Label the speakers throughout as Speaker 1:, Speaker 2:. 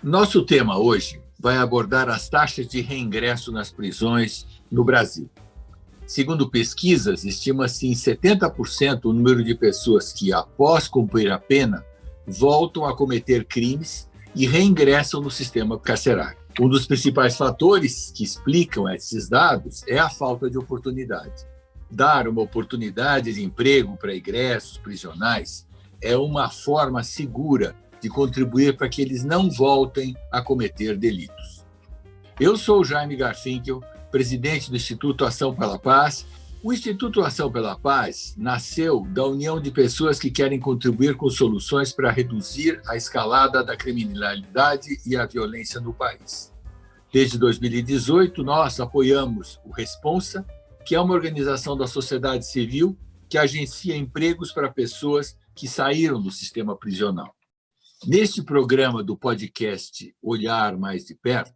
Speaker 1: Nosso tema hoje vai abordar as taxas de reingresso nas prisões no Brasil. Segundo pesquisas, estima-se em 70% o número de pessoas que, após cumprir a pena, voltam a cometer crimes e reingressam no sistema carcerário. Um dos principais fatores que explicam esses dados é a falta de oportunidade. Dar uma oportunidade de emprego para egressos prisionais é uma forma segura de contribuir para que eles não voltem a cometer delitos. Eu sou o Jaime Garfinkel, presidente do Instituto Ação pela Paz. O Instituto Ação pela Paz nasceu da união de pessoas que querem contribuir com soluções para reduzir a escalada da criminalidade e a violência no país. Desde 2018, nós apoiamos o Responsa, que é uma organização da sociedade civil que agencia empregos para pessoas que saíram do sistema prisional. Neste programa do podcast Olhar Mais de Perto,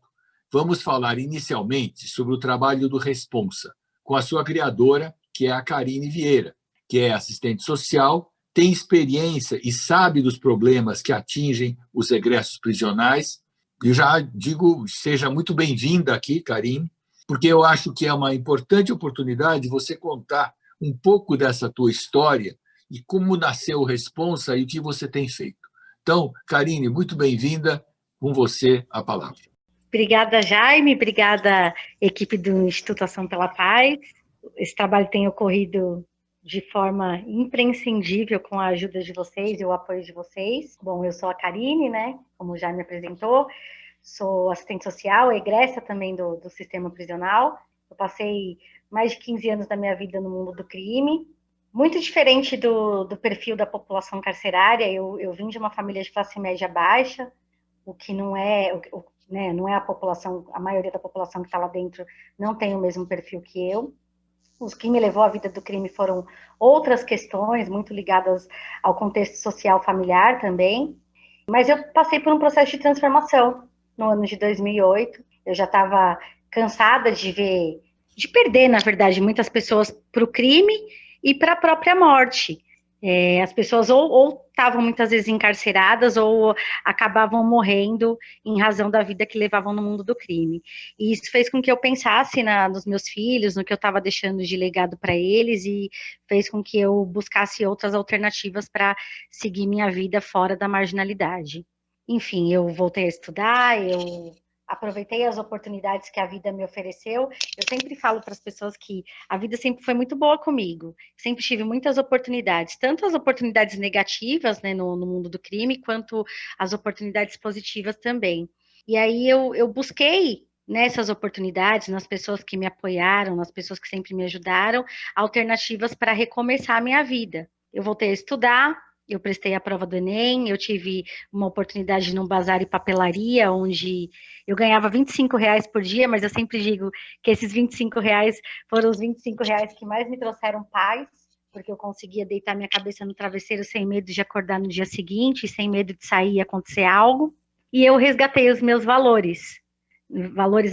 Speaker 1: vamos falar inicialmente sobre o trabalho do Responsa, com a sua criadora, que é a Karine Vieira, que é assistente social, tem experiência e sabe dos problemas que atingem os egressos prisionais. Eu já digo, seja muito bem-vinda aqui, Karine, porque eu acho que é uma importante oportunidade você contar um pouco dessa tua história e como nasceu o Responsa e o que você tem feito. Então, Karine, muito bem-vinda, com você a palavra.
Speaker 2: Obrigada, Jaime, obrigada, equipe do Instituto Ação pela Paz. Esse trabalho tem ocorrido de forma imprescindível com a ajuda de vocês e o apoio de vocês. Bom, eu sou a Karine, né, como já me apresentou, sou assistente social, egressa também do sistema prisional. Eu passei mais de 15 anos da minha vida no mundo do crime. Muito diferente do perfil da população carcerária, eu vim de uma família de classe média baixa, o que não é, né, não é a população, a maioria da população que está lá dentro não tem o mesmo perfil que eu. Os que me levou à vida do crime foram outras questões, muito ligadas ao contexto social familiar também, mas eu passei por um processo de transformação no ano de 2008, eu já estava cansada de perder, na verdade, muitas pessoas para o crime e para a própria morte. As pessoas ou estavam muitas vezes encarceradas ou acabavam morrendo em razão da vida que levavam no mundo do crime. E isso fez com que eu pensasse nos meus filhos, no que eu estava deixando de legado para eles e fez com que eu buscasse outras alternativas para seguir minha vida fora da marginalidade. Enfim, eu voltei a estudar, eu aproveitei as oportunidades que a vida me ofereceu. Eu sempre falo para as pessoas que a vida sempre foi muito boa comigo. Sempre tive muitas oportunidades, tanto as oportunidades negativas, né, no mundo do crime, quanto as oportunidades positivas também. E aí eu busquei nessas oportunidades, nas pessoas que me apoiaram, nas pessoas que sempre me ajudaram, alternativas para recomeçar a minha vida. Eu voltei a estudar, eu prestei a prova do Enem, eu tive uma oportunidade num bazar e papelaria, onde eu ganhava R$ 25 por dia, mas eu sempre digo que esses R$ 25 foram os R$ 25 que mais me trouxeram paz, porque eu conseguia deitar minha cabeça no travesseiro sem medo de acordar no dia seguinte, sem medo de sair e acontecer algo. E eu resgatei os meus valores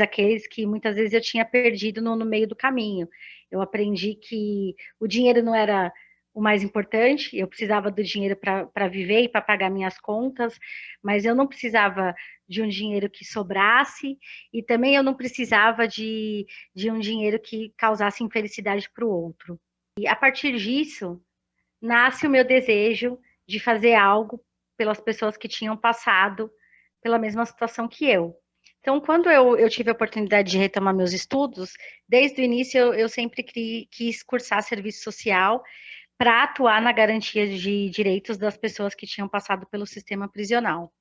Speaker 2: aqueles que muitas vezes eu tinha perdido no meio do caminho. Eu aprendi que o dinheiro não era o mais importante, eu precisava do dinheiro para viver e para pagar minhas contas, mas eu não precisava de um dinheiro que sobrasse e também eu não precisava de um dinheiro que causasse infelicidade para o outro. E a partir disso, nasce o meu desejo de fazer algo pelas pessoas que tinham passado pela mesma situação que eu. Então, quando eu tive a oportunidade de retomar meus estudos, desde o início eu sempre quis cursar serviço social para atuar na garantia de direitos das pessoas que tinham passado pelo sistema prisional.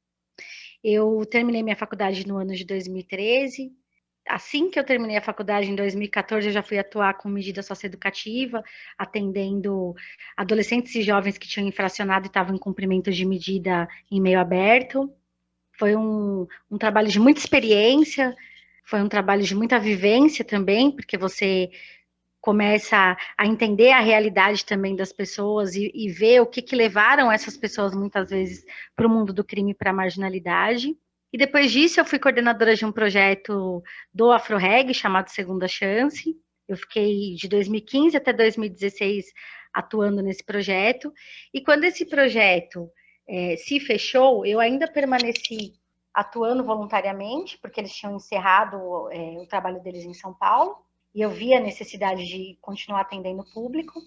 Speaker 2: Eu terminei minha faculdade no ano de 2013. Assim que eu terminei a faculdade, em 2014, eu já fui atuar com medida socioeducativa, atendendo adolescentes e jovens que tinham infracionado e estavam em cumprimento de medida em meio aberto. Foi um trabalho de muita experiência, foi um trabalho de muita vivência também, porque você começa a entender a realidade também das pessoas e ver o que levaram essas pessoas muitas vezes para o mundo do crime e para a marginalidade. E depois disso eu fui coordenadora de um projeto do AfroReg chamado Segunda Chance. Eu fiquei de 2015 até 2016 atuando nesse projeto. E quando esse projeto se fechou, eu ainda permaneci atuando voluntariamente, porque eles tinham encerrado o trabalho deles em São Paulo, e eu via a necessidade de continuar atendendo o público.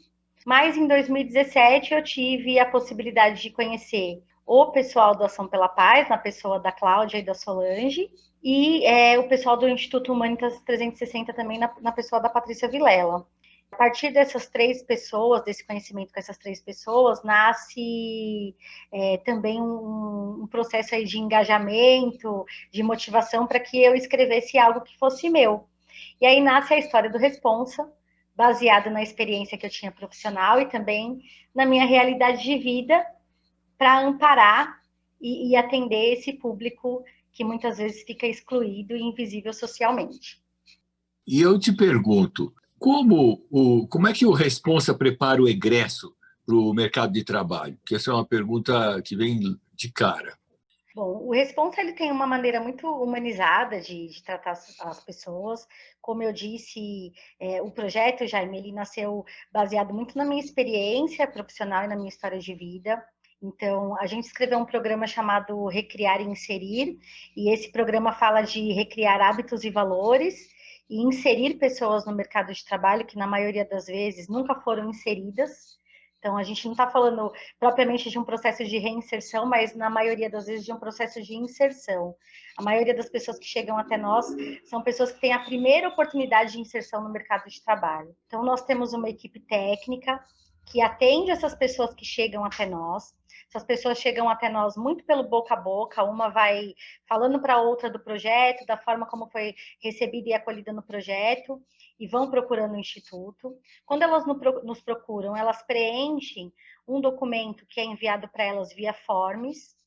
Speaker 2: Mas em 2017 eu tive a possibilidade de conhecer o pessoal do Ação pela Paz, na pessoa da Cláudia e da Solange, e o pessoal do Instituto Humanitas 360 também na pessoa da Patrícia Vilela. A partir dessas 3 pessoas, desse conhecimento com essas 3 pessoas, nasce também um processo aí de engajamento, de motivação para que eu escrevesse algo que fosse meu. E aí nasce a história do Responsa, baseada na experiência que eu tinha profissional e também na minha realidade de vida, para amparar e atender esse público que muitas vezes fica excluído e invisível socialmente.
Speaker 1: E eu te pergunto, como é que o Responsa prepara o egresso para o mercado de trabalho? Porque essa é uma pergunta que vem de cara.
Speaker 2: Bom, o Responsa ele tem uma maneira muito humanizada de tratar as pessoas. Como eu disse, o projeto, Jaime, ele nasceu baseado muito na minha experiência profissional e na minha história de vida. Então, a gente escreveu um programa chamado Recriar e Inserir, e esse programa fala de recriar hábitos e valores e inserir pessoas no mercado de trabalho que, na maioria das vezes, nunca foram inseridas. Então, a gente não está falando propriamente de um processo de reinserção, mas na maioria das vezes de um processo de inserção. A maioria das pessoas que chegam até nós são pessoas que têm a primeira oportunidade de inserção no mercado de trabalho. Então, nós temos uma equipe técnica que atende essas pessoas que chegam até nós. Essas pessoas chegam até nós muito pelo boca a boca, uma vai falando para a outra do projeto, da forma como foi recebida e acolhida no projeto, e vão procurando o Instituto. Quando elas nos procuram, elas preenchem um documento que é enviado para elas via Forms.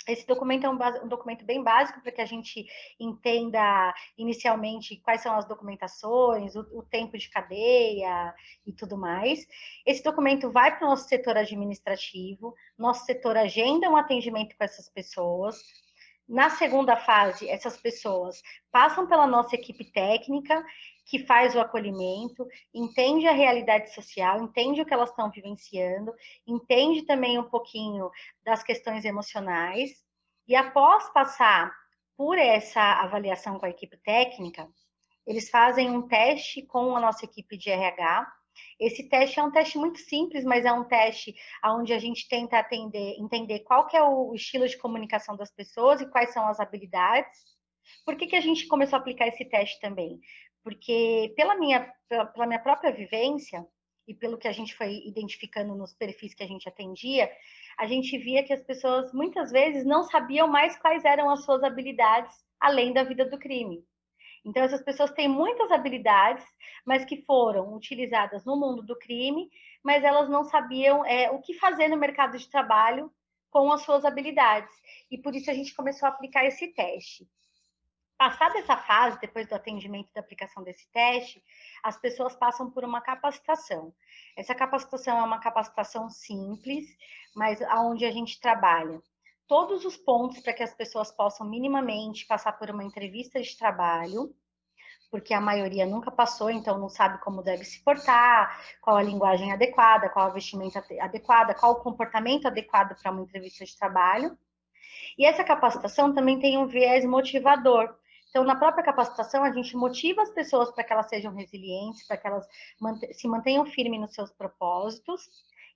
Speaker 2: Esse documento é um documento bem básico para que a gente entenda inicialmente quais são as documentações, o tempo de cadeia e tudo mais. Esse documento vai para o nosso setor administrativo, nosso setor agenda um atendimento com essas pessoas. Na segunda fase, essas pessoas passam pela nossa equipe técnica, que faz o acolhimento, entende a realidade social, entende o que elas estão vivenciando, entende também um pouquinho das questões emocionais, e após passar por essa avaliação com a equipe técnica, eles fazem um teste com a nossa equipe de RH. Esse teste é um teste muito simples, mas é um teste onde a gente tenta entender qual que é o estilo de comunicação das pessoas e quais são as habilidades. Por que a gente começou a aplicar esse teste também? Porque pela minha própria vivência e pelo que a gente foi identificando nos perfis que a gente atendia, a gente via que as pessoas muitas vezes não sabiam mais quais eram as suas habilidades além da vida do crime. Então, essas pessoas têm muitas habilidades, mas que foram utilizadas no mundo do crime, mas elas não sabiam o que fazer no mercado de trabalho com as suas habilidades. E por isso a gente começou a aplicar esse teste. Passada essa fase, depois do atendimento e da aplicação desse teste, as pessoas passam por uma capacitação. Essa capacitação é uma capacitação simples, mas onde a gente trabalha todos os pontos para que as pessoas possam minimamente passar por uma entrevista de trabalho, porque a maioria nunca passou, então não sabe como deve se portar, qual a linguagem adequada, qual a vestimenta adequada, qual o comportamento adequado para uma entrevista de trabalho. E essa capacitação também tem um viés motivador. Então, na própria capacitação, a gente motiva as pessoas para que elas sejam resilientes, para que elas se mantenham firmes nos seus propósitos.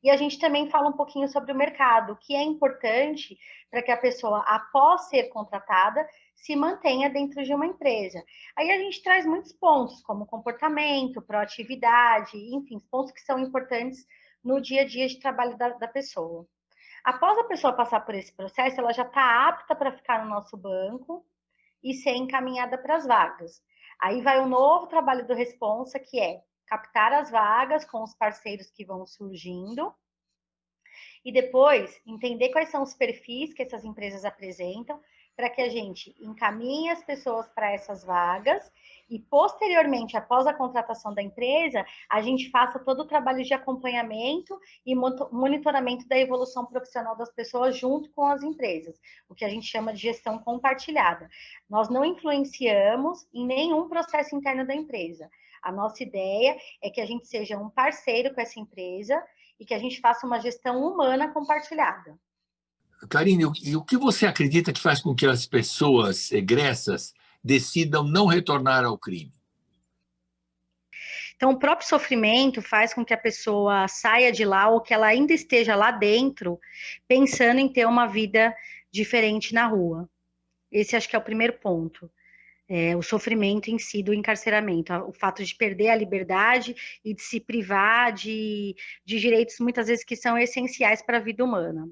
Speaker 2: E a gente também fala um pouquinho sobre o mercado, o que é importante para que a pessoa, após ser contratada, se mantenha dentro de uma empresa. Aí a gente traz muitos pontos, como comportamento, proatividade, enfim, pontos que são importantes no dia a dia de trabalho da pessoa. Após a pessoa passar por esse processo, ela já está apta para ficar no nosso banco e ser encaminhada para as vagas. Aí vai um novo trabalho do Responsa, que é captar as vagas com os parceiros que vão surgindo e depois entender quais são os perfis que essas empresas apresentam para que a gente encaminhe as pessoas para essas vagas e, posteriormente, após a contratação da empresa, a gente faça todo o trabalho de acompanhamento e monitoramento da evolução profissional das pessoas junto com as empresas, o que a gente chama de gestão compartilhada. Nós não influenciamos em nenhum processo interno da empresa. A nossa ideia é que a gente seja um parceiro com essa empresa e que a gente faça uma gestão humana compartilhada.
Speaker 1: Karine, e o que você acredita que faz com que as pessoas egressas decidam não retornar ao crime?
Speaker 2: Então, o próprio sofrimento faz com que a pessoa saia de lá ou que ela ainda esteja lá dentro, pensando em ter uma vida diferente na rua. Esse acho que é o primeiro ponto. O sofrimento em si do encarceramento, o fato de perder a liberdade e de se privar de direitos muitas vezes que são essenciais para a vida humana.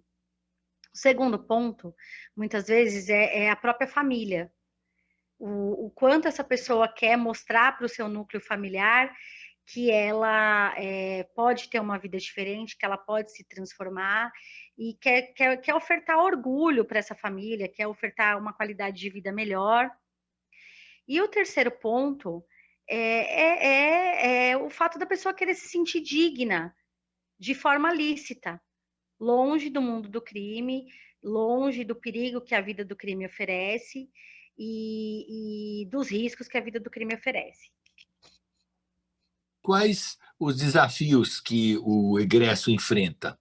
Speaker 2: O segundo ponto, muitas vezes, é a própria família. O quanto essa pessoa quer mostrar para o seu núcleo familiar que ela pode ter uma vida diferente, que ela pode se transformar e quer ofertar orgulho para essa família, quer ofertar uma qualidade de vida melhor. E o terceiro ponto é o fato da pessoa querer se sentir digna de forma lícita, longe do mundo do crime, longe do perigo que a vida do crime oferece e dos riscos que a vida do crime oferece.
Speaker 1: Quais os desafios que o egresso enfrenta?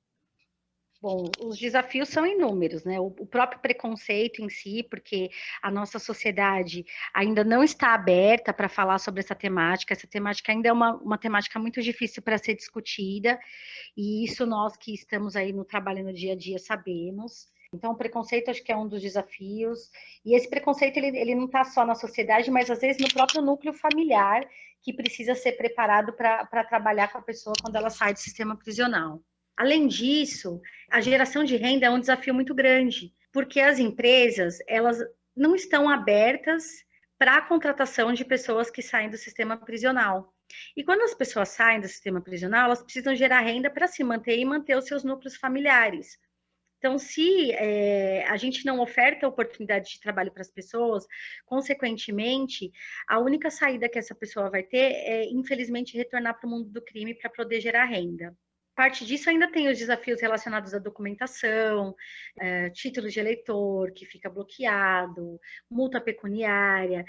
Speaker 2: Bom, os desafios são inúmeros, né? O próprio preconceito em si, porque a nossa sociedade ainda não está aberta para falar sobre essa temática ainda é uma temática muito difícil para ser discutida, e isso nós que estamos aí no trabalho no dia a dia sabemos. Então, o preconceito acho que é um dos desafios, e esse preconceito ele não está só na sociedade, mas às vezes no próprio núcleo familiar, que precisa ser preparado para trabalhar com a pessoa quando ela sai do sistema prisional. Além disso, a geração de renda é um desafio muito grande, porque as empresas, elas não estão abertas para a contratação de pessoas que saem do sistema prisional. E quando as pessoas saem do sistema prisional, elas precisam gerar renda para se manter e manter os seus núcleos familiares. Então, se a gente não oferta oportunidade de trabalho para as pessoas, consequentemente, a única saída que essa pessoa vai ter é, infelizmente, retornar para o mundo do crime para poder gerar renda. Parte disso ainda tem os desafios relacionados à documentação, título de eleitor que fica bloqueado, multa pecuniária.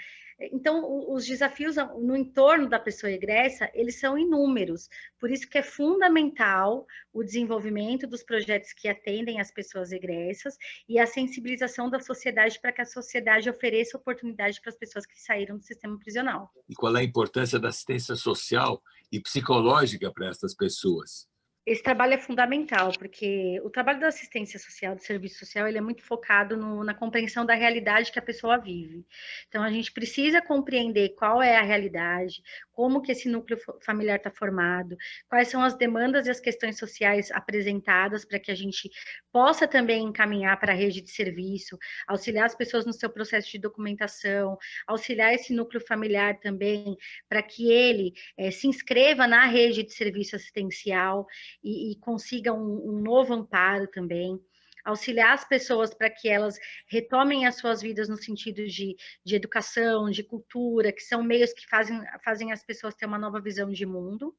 Speaker 2: Então, os desafios no entorno da pessoa egressa, eles são inúmeros. Por isso que é fundamental o desenvolvimento dos projetos que atendem as pessoas egressas e a sensibilização da sociedade para que a sociedade ofereça oportunidade para as pessoas que saíram do sistema prisional.
Speaker 1: E qual é a importância da assistência social e psicológica para essas pessoas?
Speaker 2: Esse trabalho é fundamental, porque o trabalho da assistência social, do serviço social, ele é muito focado na compreensão da realidade que a pessoa vive. Então, a gente precisa compreender qual é a realidade, como que esse núcleo familiar está formado, quais são as demandas e as questões sociais apresentadas para que a gente possa também encaminhar para a rede de serviço, auxiliar as pessoas no seu processo de documentação, auxiliar esse núcleo familiar também, para que ele se inscreva na rede de serviço assistencial e consiga um novo amparo também, auxiliar as pessoas para que elas retomem as suas vidas no sentido de educação, de cultura, que são meios que fazem as pessoas ter uma nova visão de mundo.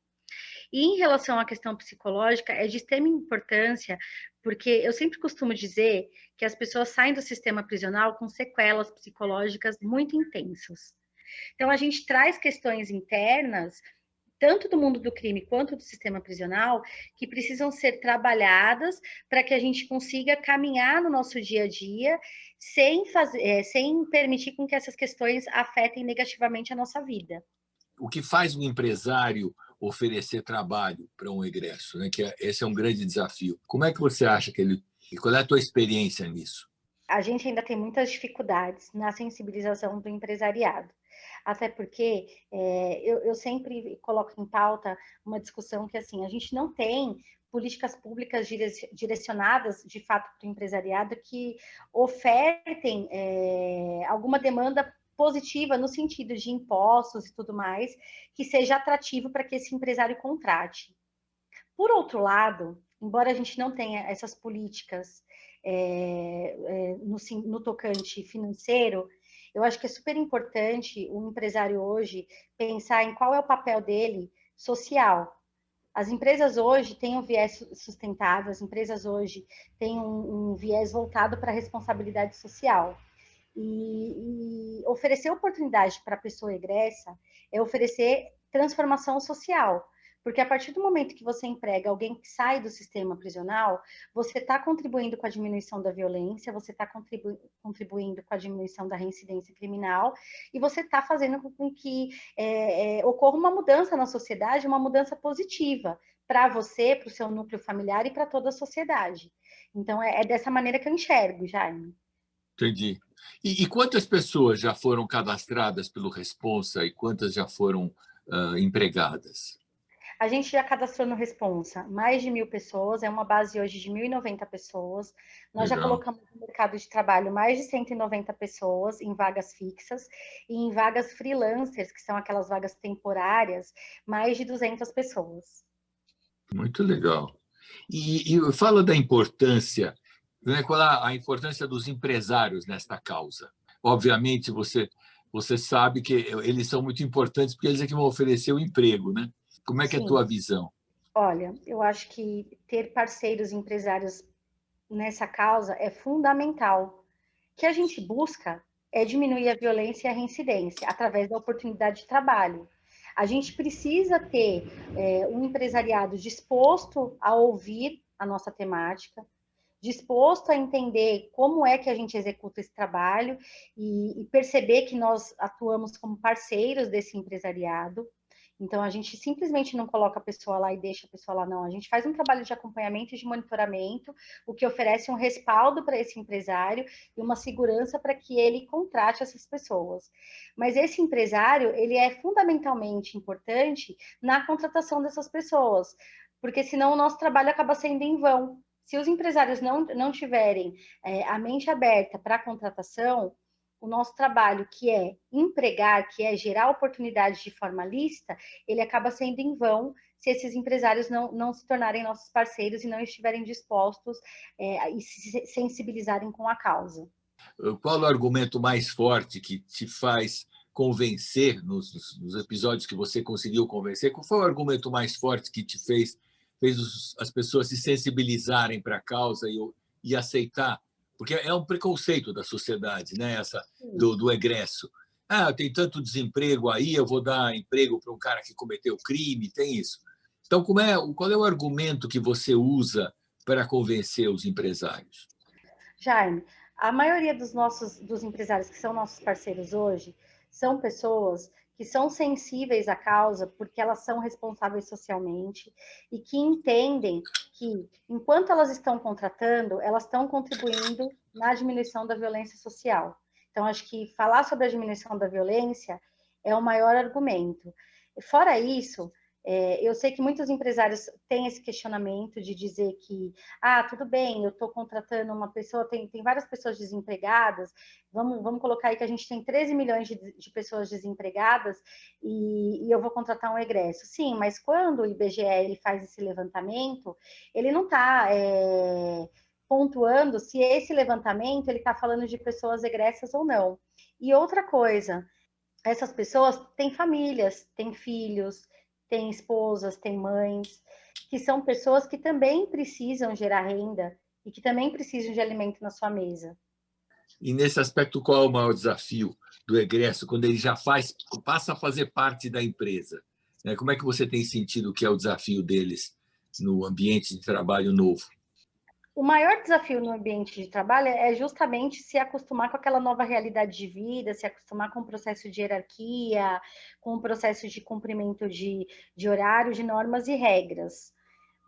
Speaker 2: E em relação à questão psicológica, é de extrema importância, porque eu sempre costumo dizer que as pessoas saem do sistema prisional com sequelas psicológicas muito intensas. Então, a gente traz questões internas tanto do mundo do crime quanto do sistema prisional, que precisam ser trabalhadas para que a gente consiga caminhar no nosso dia a dia sem permitir com que essas questões afetem negativamente a nossa vida.
Speaker 1: O que faz um empresário oferecer trabalho para um egresso, né? Esse é um grande desafio. Como é que você acha que ele... E qual é a tua experiência nisso?
Speaker 2: A gente ainda tem muitas dificuldades na sensibilização do empresariado. Até porque eu sempre coloco em pauta uma discussão que, assim, a gente não tem políticas públicas direcionadas, de fato, para o empresariado que ofertem alguma demanda positiva no sentido de impostos e tudo mais, que seja atrativo para que esse empresário contrate. Por outro lado, embora a gente não tenha essas políticas no tocante financeiro, eu acho que é super importante o empresário hoje pensar em qual é o papel dele social. As empresas hoje têm um viés sustentável, as empresas hoje têm um viés voltado para a responsabilidade social. E oferecer oportunidade para a pessoa egressa é oferecer transformação social, Porque a partir do momento que você emprega alguém que sai do sistema prisional, você está contribuindo com a diminuição da violência, você está contribuindo com a diminuição da reincidência criminal, e você está fazendo com que ocorra uma mudança na sociedade, uma mudança positiva para você, para o seu núcleo familiar e para toda a sociedade. Então, é dessa maneira que eu enxergo, Jaime.
Speaker 1: Entendi. E quantas pessoas já foram cadastradas pelo Responsa e quantas já foram empregadas?
Speaker 2: A gente já cadastrou no Responsa mais de 1.000 pessoas, é uma base hoje de 1.090 pessoas. Nós já
Speaker 1: Legal.
Speaker 2: colocamos no mercado de trabalho mais de 190 pessoas em vagas fixas e em vagas freelancers, que são aquelas vagas temporárias, mais de 200 pessoas.
Speaker 1: Muito legal. E fala da importância, né? Qual a importância dos empresários nesta causa? Obviamente, você sabe que eles são muito importantes porque eles é que vão oferecer o emprego, né? Como é que é a
Speaker 2: Sim,
Speaker 1: tua visão?
Speaker 2: olha, eu acho que ter parceiros empresários nessa causa é fundamental. O que a gente busca é diminuir a violência e a reincidência através da oportunidade de trabalho. A gente precisa ter um empresariado disposto a ouvir a nossa temática, disposto a entender como é que a gente executa esse trabalho e perceber que nós atuamos como parceiros desse empresariado. Então, a gente simplesmente não coloca a pessoa lá e deixa a pessoa lá, não. A gente faz um trabalho de acompanhamento e de monitoramento, o que oferece um respaldo para esse empresário e uma segurança para que ele contrate essas pessoas. Mas esse empresário, ele é fundamentalmente importante na contratação dessas pessoas, porque senão o nosso trabalho acaba sendo em vão. Se os empresários não tiverem a mente aberta para a contratação, o nosso trabalho, que é empregar, que é gerar oportunidades de forma lícita, ele acaba sendo em vão se esses empresários não se tornarem nossos parceiros e não estiverem dispostos e se sensibilizarem com a causa.
Speaker 1: Qual o argumento mais forte que te faz convencer nos episódios que você conseguiu convencer? Qual foi o argumento mais forte que te fez as pessoas se sensibilizarem para a causa e aceitar? Porque é um preconceito da sociedade, né? Essa do egresso. Ah, tem tanto desemprego aí, eu vou dar emprego para um cara que cometeu crime, tem isso. Então, qual é o argumento que você usa para convencer os empresários?
Speaker 2: Jaime, a maioria dos empresários que são nossos parceiros hoje são pessoas que são sensíveis à causa porque elas são responsáveis socialmente e que entendem que, enquanto elas estão contratando, elas estão contribuindo na diminuição da violência social. Então, acho que falar sobre a diminuição da violência é o maior argumento. Fora isso, eu sei que muitos empresários têm esse questionamento de dizer que, tudo bem, eu estou contratando uma pessoa, tem várias pessoas desempregadas, vamos colocar aí que a gente tem 13 milhões de pessoas desempregadas e eu vou contratar um egresso. Sim, mas quando o IBGE ele faz esse levantamento, ele não está pontuando se esse levantamento ele está falando de pessoas egressas ou não. E outra coisa, essas pessoas têm famílias, têm filhos, têm esposas, têm mães, que são pessoas que também precisam gerar renda e que também precisam de alimento na sua mesa.
Speaker 1: E nesse aspecto, qual é o maior desafio do egresso quando ele já passa a fazer parte da empresa? Como é que você tem sentido que é o desafio deles no ambiente de trabalho novo?
Speaker 2: O maior desafio no ambiente de trabalho é justamente se acostumar com aquela nova realidade de vida, se acostumar com o processo de hierarquia, com o processo de cumprimento de horário, de normas e regras.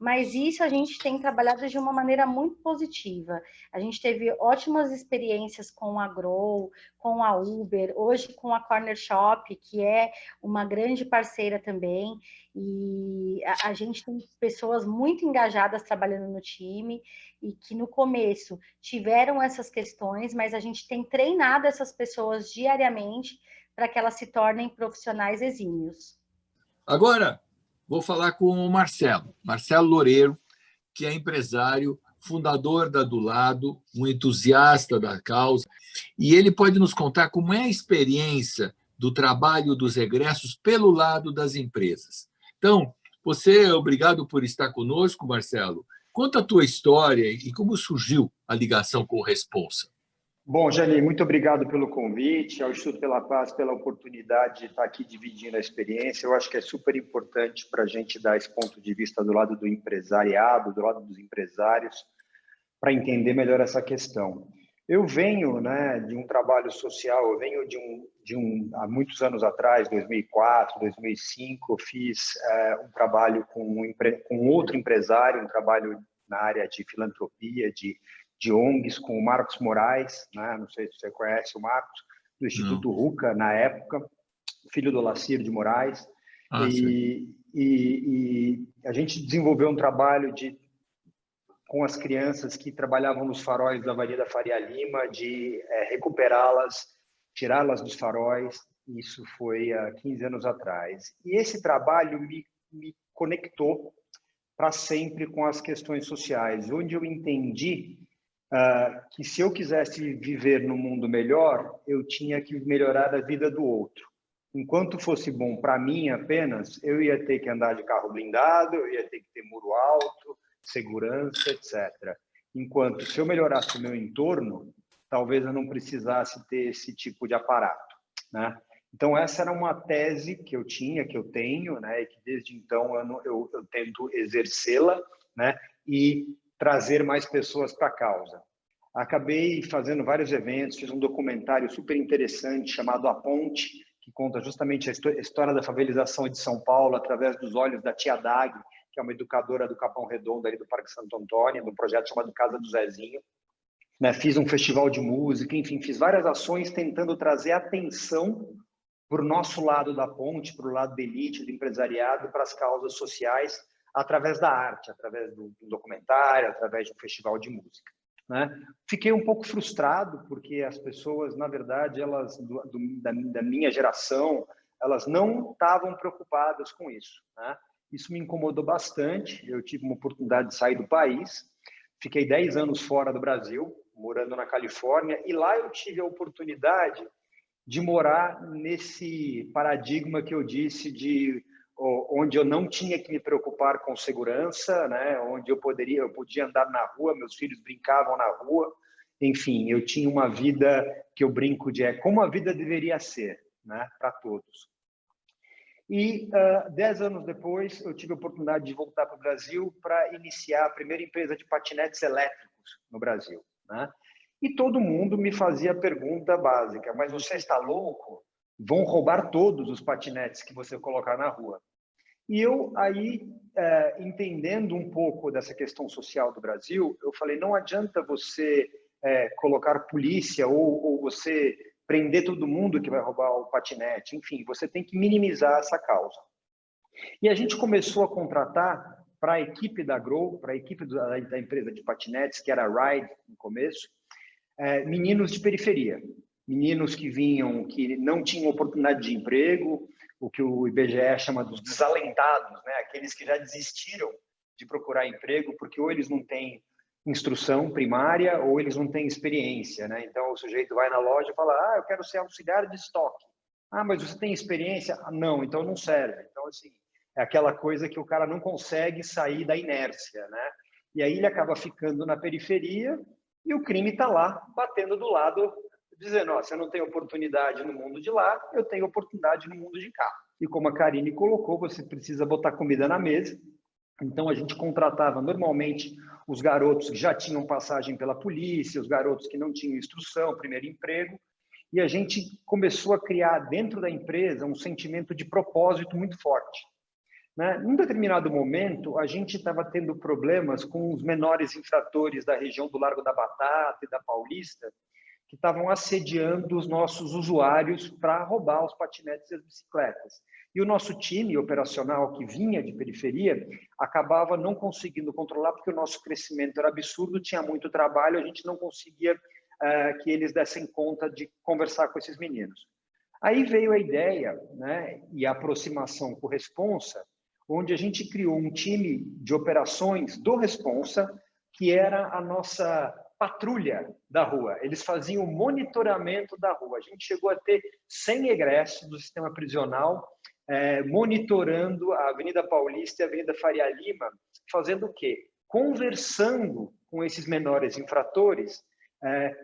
Speaker 2: Mas isso a gente tem trabalhado de uma maneira muito positiva. A gente teve ótimas experiências com a Grow, com a Uber, hoje com a Corner Shop, que é uma grande parceira também. E a gente tem pessoas muito engajadas trabalhando no time e que no começo tiveram essas questões, mas a gente tem treinado essas pessoas diariamente para que elas se tornem profissionais exímios.
Speaker 1: Agora, vou falar com o Marcelo Loureiro, que é empresário, fundador da Do Lado, um entusiasta da causa, e ele pode nos contar como é a experiência do trabalho dos egressos pelo lado das empresas. Então, obrigado por estar conosco, Marcelo. Conta a tua história e como surgiu a ligação com o Responsa.
Speaker 3: Bom, Jani, muito obrigado pelo convite, ao Instituto pela Paz pela oportunidade de estar aqui dividindo a experiência. Eu acho que é super importante para a gente dar esse ponto de vista do lado do empresariado, do lado dos empresários, para entender melhor essa questão. Eu venho, né, de um trabalho social, eu venho há muitos anos atrás, 2004, 2005, eu fiz um trabalho com outro empresário, um trabalho na área de filantropia, de ONGs, com o Marcos Moraes, né, não sei se você conhece o Marcos, do Instituto RUCA, na época, filho do Olacir de Moraes, e a gente desenvolveu um trabalho com as crianças que trabalhavam nos faróis da Avenida Faria Lima, de recuperá-las, tirá-las dos faróis. Isso foi há 15 anos atrás. E esse trabalho me conectou para sempre com as questões sociais, onde eu entendi que se eu quisesse viver num mundo melhor, eu tinha que melhorar a vida do outro. Enquanto fosse bom para mim apenas, eu ia ter que andar de carro blindado, eu ia ter que ter muro alto, segurança, etc. Enquanto, se eu melhorasse o meu entorno, talvez eu não precisasse ter esse tipo de aparato, né? Então, essa era uma tese que eu tinha, que eu tenho, né? E que desde então eu tento exercê-la, né? E trazer mais pessoas para a causa. Acabei fazendo vários eventos, fiz um documentário super interessante chamado A Ponte, que conta justamente a história da favelização de São Paulo através dos olhos da tia Dag, que é uma educadora do Capão Redondo, ali do Parque Santo Antônio, de um projeto chamado Casa do Zezinho. Né? Fiz um festival de música, enfim, fiz várias ações tentando trazer atenção para o nosso lado da ponte, para o lado da elite, do empresariado, para as causas sociais, através da arte, através do documentário, através de um festival de música. Né? Fiquei um pouco frustrado, porque as pessoas, na verdade, elas da minha geração, elas não estavam preocupadas com isso. Né? Isso me incomodou bastante. Eu tive uma oportunidade de sair do país, fiquei 10 anos fora do Brasil, morando na Califórnia, e lá eu tive a oportunidade de morar nesse paradigma que eu disse onde eu não tinha que me preocupar com segurança, né? Onde eu podia andar na rua, meus filhos brincavam na rua, enfim, eu tinha uma vida que eu brinco como a vida deveria ser, né? Para todos. E 10 anos depois, eu tive a oportunidade de voltar para o Brasil para iniciar a primeira empresa de patinetes elétricos no Brasil, né? E todo mundo me fazia a pergunta básica: mas você está louco? Vão roubar todos os patinetes que você colocar na rua. E eu aí, entendendo um pouco dessa questão social do Brasil, eu falei, não adianta você colocar polícia ou você prender todo mundo que vai roubar o patinete. Enfim, você tem que minimizar essa causa. E a gente começou a contratar para a equipe da Grow, para a equipe da empresa de patinetes, que era a Ride no começo, meninos de periferia, meninos que não tinham oportunidade de emprego, o que o IBGE chama dos desalentados, né? Aqueles que já desistiram de procurar emprego porque ou eles não têm instrução primária ou eles não têm experiência, né? Então o sujeito vai na loja e fala: eu quero ser auxiliar de estoque. Mas você tem experiência? Não, então não serve. Então assim, é aquela coisa que o cara não consegue sair da inércia, né? E aí ele acaba ficando na periferia e o crime está lá, batendo do lado, dizendo: você não tem oportunidade no mundo de lá, eu tenho oportunidade no mundo de cá. E como a Karine colocou, você precisa botar comida na mesa. Então, a gente contratava normalmente os garotos que já tinham passagem pela polícia, os garotos que não tinham instrução, primeiro emprego, e a gente começou a criar dentro da empresa um sentimento de propósito muito forte. Né? Num determinado momento, a gente estava tendo problemas com os menores infratores da região do Largo da Batata e da Paulista, que estavam assediando os nossos usuários para roubar os patinetes e as bicicletas. E o nosso time operacional, que vinha de periferia, acabava não conseguindo controlar, porque o nosso crescimento era absurdo, tinha muito trabalho, a gente não conseguia que eles dessem conta de conversar com esses meninos. Aí veio a ideia, né, e a aproximação com o Responsa, onde a gente criou um time de operações do Responsa, que era a nossa patrulha da rua. Eles faziam o monitoramento da rua. A gente chegou a ter 100 egressos do sistema prisional, monitorando a Avenida Paulista e a Avenida Faria Lima, fazendo o quê? Conversando com esses menores infratores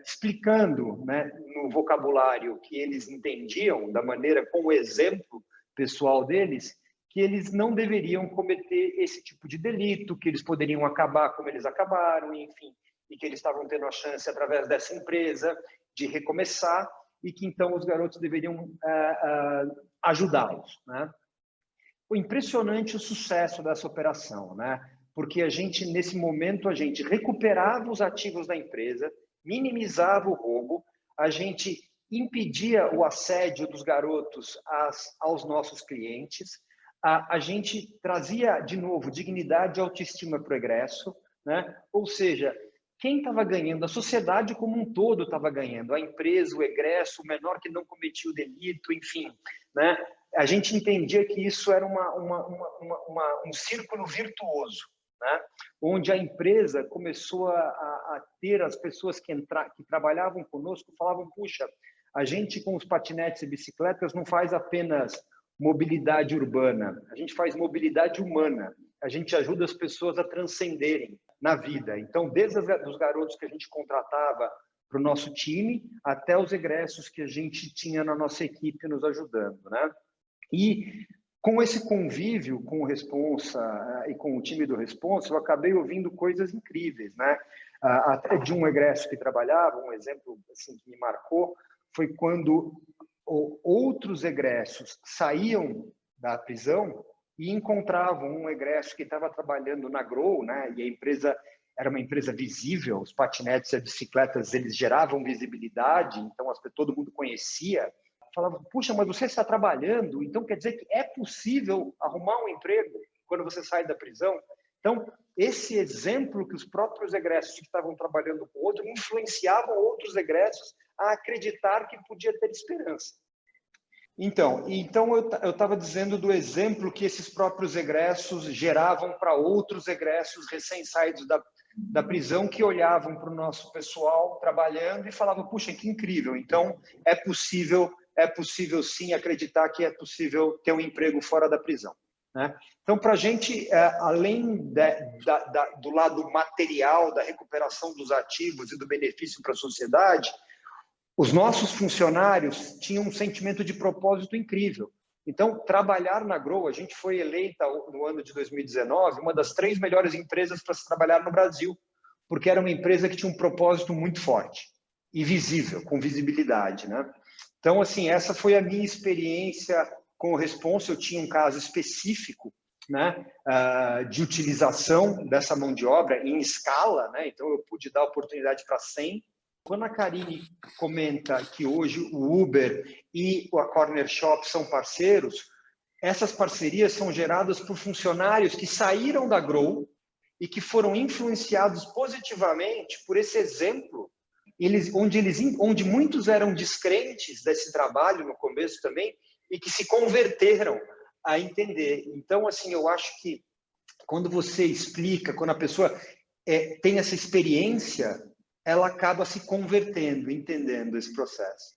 Speaker 3: explicando, né, no vocabulário que eles entendiam, da maneira, com o exemplo pessoal deles, que eles não deveriam cometer esse tipo de delito, que eles poderiam acabar como eles acabaram, enfim, e que eles estavam tendo a chance, através dessa empresa, de recomeçar, e que então os garotos deveriam ajudá-los, né? Foi impressionante o sucesso dessa operação, né? Porque nesse momento, a gente recuperava os ativos da empresa, minimizava o roubo, a gente impedia o assédio dos garotos aos nossos clientes, a gente trazia, de novo, dignidade e autoestima para o egresso, né? Ou seja, quem estava ganhando? A sociedade como um todo estava ganhando, a empresa, o egresso, o menor que não cometia o delito, enfim, né? A gente entendia que isso era um círculo virtuoso, né? Onde a empresa começou a ter as pessoas que trabalhavam conosco, falavam, puxa, a gente com os patinetes e bicicletas não faz apenas mobilidade urbana, a gente faz mobilidade humana, a gente ajuda as pessoas a transcenderem na vida. Então, desde os garotos que a gente contratava para o nosso time, até os egressos que a gente tinha na nossa equipe nos ajudando, né? E com esse convívio com o Responsa e com o time do Responsa, eu acabei ouvindo coisas incríveis, né? Até de um egresso que trabalhava, um exemplo assim, que me marcou, foi quando outros egressos saíam da prisão e encontravam um egresso que estava trabalhando na Grow, né? E a empresa era uma empresa visível, os patinetes e as bicicletas, eles geravam visibilidade, então todo mundo conhecia. Falava, puxa, mas você está trabalhando, então quer dizer que é possível arrumar um emprego quando você sai da prisão? Então, esse exemplo que os próprios egressos que estavam trabalhando com outro influenciavam outros egressos a acreditar que podia ter esperança. Então eu estava dizendo do exemplo que esses próprios egressos geravam para outros egressos recém-saídos da prisão, que olhavam para o nosso pessoal trabalhando e falavam, puxa, que incrível, então é possível sim acreditar que é possível ter um emprego fora da prisão, né? Então, para a gente, além do lado material, da recuperação dos ativos e do benefício para a sociedade, os nossos funcionários tinham um sentimento de propósito incrível. Então, trabalhar na Grow, a gente foi eleita no ano de 2019 uma das 3 melhores empresas para se trabalhar no Brasil, porque era uma empresa que tinha um propósito muito forte e visível, com visibilidade, né? Então, assim, essa foi a minha experiência com o Responsa. Eu tinha um caso específico, né, de utilização dessa mão de obra em escala, né? Então, eu pude dar oportunidade para 100. Quando a Karine comenta que hoje o Uber e a Corner Shop são parceiros, essas parcerias são geradas por funcionários que saíram da Grow e que foram influenciados positivamente por esse exemplo, onde muitos eram descrentes desse trabalho no começo também e que se converteram a entender. Então, assim, eu acho que quando você explica, quando a pessoa tem essa experiência, ela acaba se convertendo, entendendo esse processo.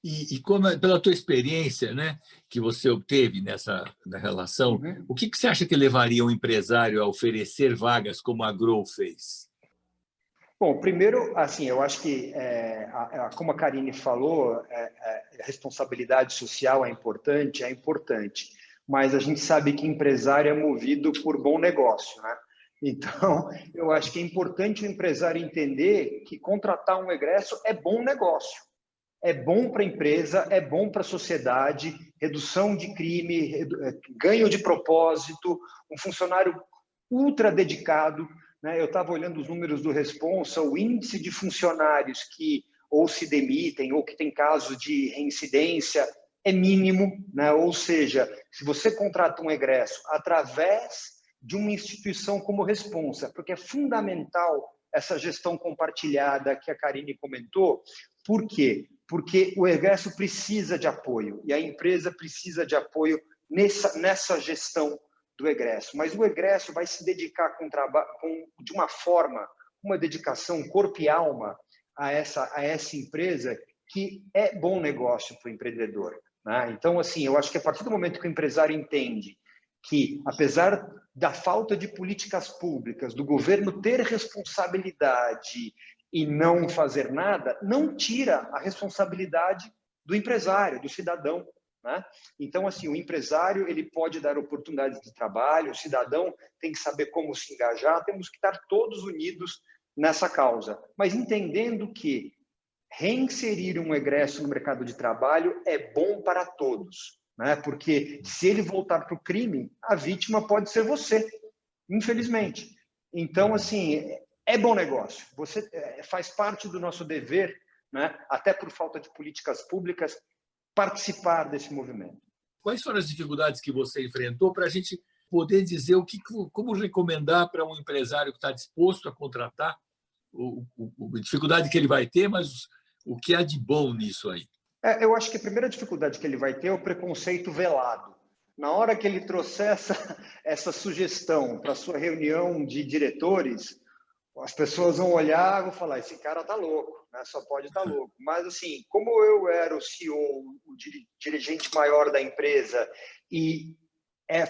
Speaker 1: E como, pela tua experiência, né, que você obteve na relação, o que você acha que levaria um empresário a oferecer vagas como a Grow fez?
Speaker 3: Bom, primeiro, assim, eu acho que, como a Karine falou, a responsabilidade social é importante, mas a gente sabe que empresário é movido por bom negócio, né? Então, eu acho que é importante o empresário entender que contratar um egresso é bom negócio. É bom para a empresa, é bom para a sociedade, redução de crime, ganho de propósito, um funcionário ultra dedicado, né? Eu estava olhando os números do Responsa, o índice de funcionários que ou se demitem ou que tem casos de reincidência é mínimo, né? Ou seja, se você contrata um egresso através de uma instituição como Responsa, porque é fundamental essa gestão compartilhada que a Karine comentou. Por quê? Porque o egresso precisa de apoio e a empresa precisa de apoio nessa gestão do egresso. Mas o egresso vai se dedicar de uma forma, uma dedicação corpo e alma a essa empresa, que é bom negócio para o empreendedor, né? Então, assim, eu acho que a partir do momento que o empresário entende que, apesar da falta de políticas públicas, do governo ter responsabilidade e não fazer nada não tira a responsabilidade do empresário, do cidadão, né? Então, assim, o empresário ele pode dar oportunidades de trabalho, o cidadão tem que saber como se engajar, temos que estar todos unidos nessa causa, mas entendendo que reinserir um egresso no mercado de trabalho é bom para todos, né? Porque se ele voltar para o crime, a vítima pode ser você, infelizmente. Então, assim, é bom negócio. Você faz parte do nosso dever, né? Até por falta de políticas públicas, participar desse movimento.
Speaker 1: Quais foram as dificuldades que você enfrentou para a gente poder dizer como recomendar para um empresário que está disposto a contratar, a dificuldade que ele vai ter, mas o que há de bom nisso aí?
Speaker 3: Eu acho que a primeira dificuldade que ele vai ter é o preconceito velado. Na hora que ele trouxer essa sugestão para a sua reunião de diretores, as pessoas vão olhar e vão falar, esse cara está louco, né? Só pode estar louco. Mas, assim, como eu era o CEO, o dirigente maior da empresa, e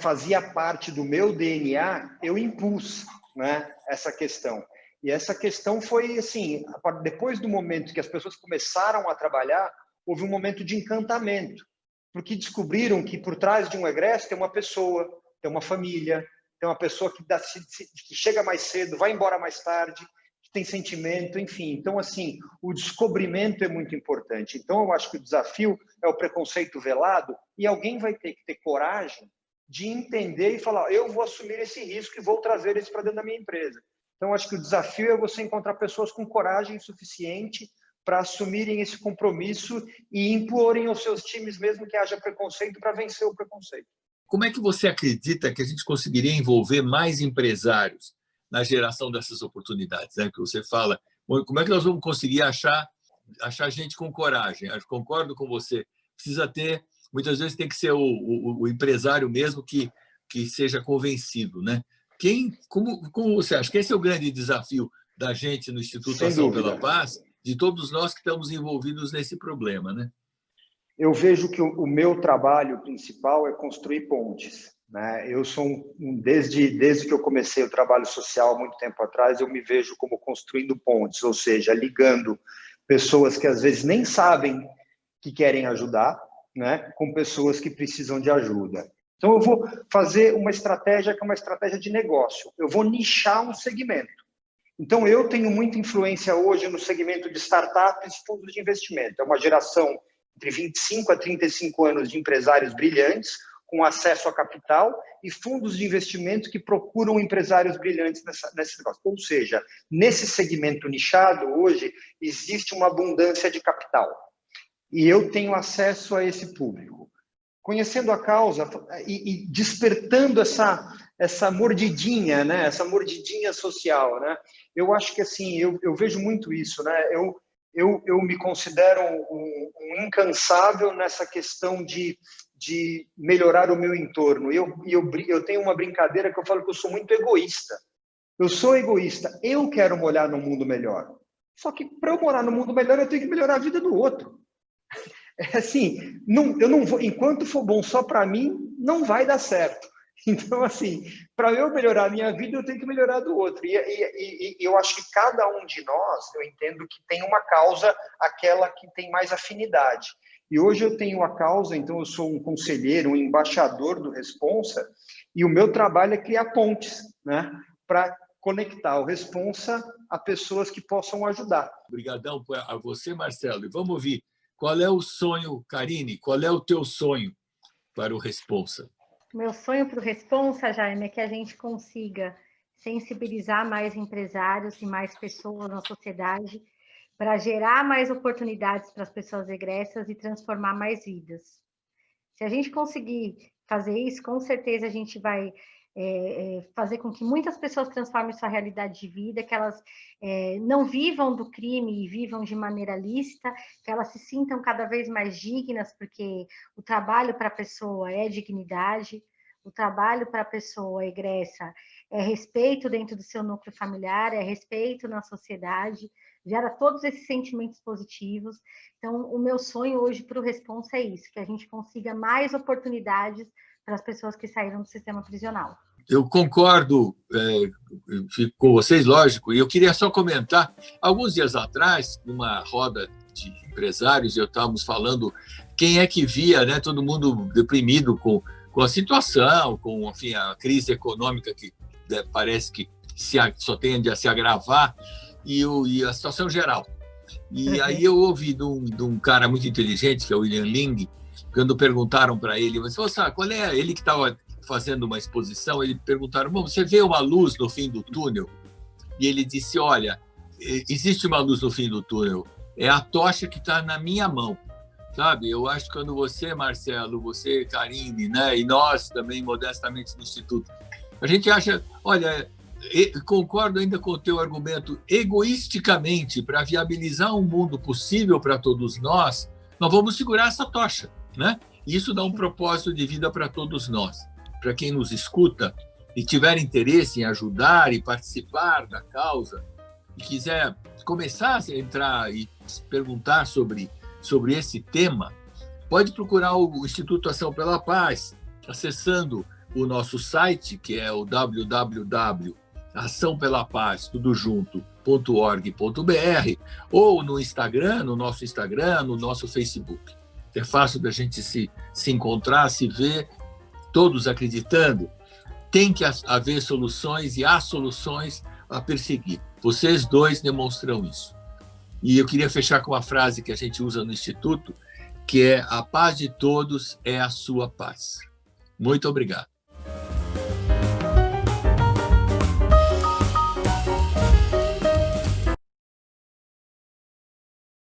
Speaker 3: fazia parte do meu DNA, eu impus, né, essa questão. E essa questão foi, assim, depois do momento que as pessoas começaram a trabalhar, houve um momento de encantamento, porque descobriram que por trás de um egresso tem uma pessoa, tem uma família, tem uma pessoa que chega mais cedo, vai embora mais tarde, que tem sentimento, enfim. Então, assim, o descobrimento é muito importante. Então, eu acho que o desafio é o preconceito velado e alguém vai ter que ter coragem de entender e falar, eu vou assumir esse risco e vou trazer isso para dentro da minha empresa. Então, acho que o desafio é você encontrar pessoas com coragem suficiente para assumirem esse compromisso e imporem aos seus times, mesmo que haja preconceito, para vencer o preconceito.
Speaker 1: Como é que você acredita que a gente conseguiria envolver mais empresários na geração dessas oportunidades, né? Que você fala, como é que nós vamos conseguir achar gente com coragem? Eu concordo com você. Precisa ter, muitas vezes tem que ser o empresário mesmo que seja convencido, né? Como você acha que esse é o grande desafio da gente no Instituto
Speaker 3: Sem
Speaker 1: Ação
Speaker 3: dúvida.
Speaker 1: pela Paz, de todos nós que estamos envolvidos nesse problema, né?
Speaker 3: Eu vejo que o meu trabalho principal é construir pontes, né? Eu sou desde que eu comecei o trabalho social muito tempo atrás, eu me vejo como construindo pontes, ou seja, ligando pessoas que às vezes nem sabem que querem ajudar, né, com pessoas que precisam de ajuda. Então eu vou fazer uma estratégia que é uma estratégia de negócio. Eu vou nichar um segmento. Então eu tenho muita influência hoje no segmento de startups e fundos de investimento. É uma geração entre 25 a 35 anos de empresários brilhantes, com acesso a capital, e fundos de investimento que procuram empresários brilhantes nesse negócio. Ou seja, nesse segmento nichado, hoje, existe uma abundância de capital. E eu tenho acesso a esse público. Conhecendo a causa e despertando essa mordidinha, né? Essa mordidinha social, né? Eu acho que, assim, eu vejo muito isso, né? Eu me considero um incansável nessa questão de melhorar o meu entorno. Eu tenho uma brincadeira que eu falo que eu sou muito egoísta. Eu sou egoísta. Eu quero morar num mundo melhor. Só que para eu morar num mundo melhor, eu tenho que melhorar a vida do outro. É assim, eu não vou, enquanto for bom só para mim, não vai dar certo. Então, assim, para eu melhorar a minha vida, eu tenho que melhorar do outro. E eu acho que cada um de nós, eu entendo que tem uma causa, aquela que tem mais afinidade. E hoje eu tenho a causa, então eu sou um conselheiro, um embaixador do Responsa, e o meu trabalho é criar pontes, né, para conectar o Responsa a pessoas que possam ajudar.
Speaker 1: Obrigadão a você, Marcelo. E vamos ouvir. Qual é o sonho, Karine? Qual é o teu sonho para o Responsa?
Speaker 2: Meu sonho para o Responsa, Jaime, é que a gente consiga sensibilizar mais empresários e mais pessoas na sociedade para gerar mais oportunidades para as pessoas egressas e transformar mais vidas. Se a gente conseguir fazer isso, com certeza a gente vai fazer com que muitas pessoas transformem sua realidade de vida, que elas não vivam do crime e vivam de maneira lícita, que elas se sintam cada vez mais dignas, porque o trabalho para a pessoa é dignidade, o trabalho para a pessoa egressa é respeito dentro do seu núcleo familiar, é respeito na sociedade, gera todos esses sentimentos positivos. Então, o meu sonho hoje para o Responsa é isso, que a gente consiga mais oportunidades para as pessoas que saíram do sistema prisional.
Speaker 1: eu concordo com vocês, lógico, e eu queria só comentar, alguns dias atrás, numa roda de empresários, estávamos falando quem é que via, né, todo mundo deprimido com a situação, com, enfim, a crise econômica que parece que só tende a se agravar, e a situação geral. E aí eu ouvi de um cara muito inteligente, que é o William Ling, quando perguntaram para ele, mas qual é? Ele que estava fazendo uma exposição, ele perguntaram, você vê uma luz no fim do túnel? E ele disse, olha, existe uma luz no fim do túnel, é a tocha que está na minha mão, sabe? Eu acho que quando você, Marcelo, você, Karine, né, e nós também, modestamente, no Instituto, a gente acha, olha, concordo ainda com o teu argumento, egoisticamente, para viabilizar um mundo possível para todos nós, nós vamos segurar essa tocha, né? Isso dá um propósito de vida para todos nós. Para quem nos escuta e tiver interesse em ajudar e participar da causa, e quiser começar a entrar e perguntar sobre esse tema, pode procurar o Instituto Ação pela Paz, acessando o nosso site, que é o www.açãopelapaz.org.br, ou no Instagram, no nosso Facebook. É fácil da gente se encontrar, se ver, todos acreditando. Tem que haver soluções e há soluções a perseguir. Vocês dois demonstram isso. E eu queria fechar com uma frase que a gente usa no Instituto, que é: a paz de todos é a sua paz. Muito obrigado.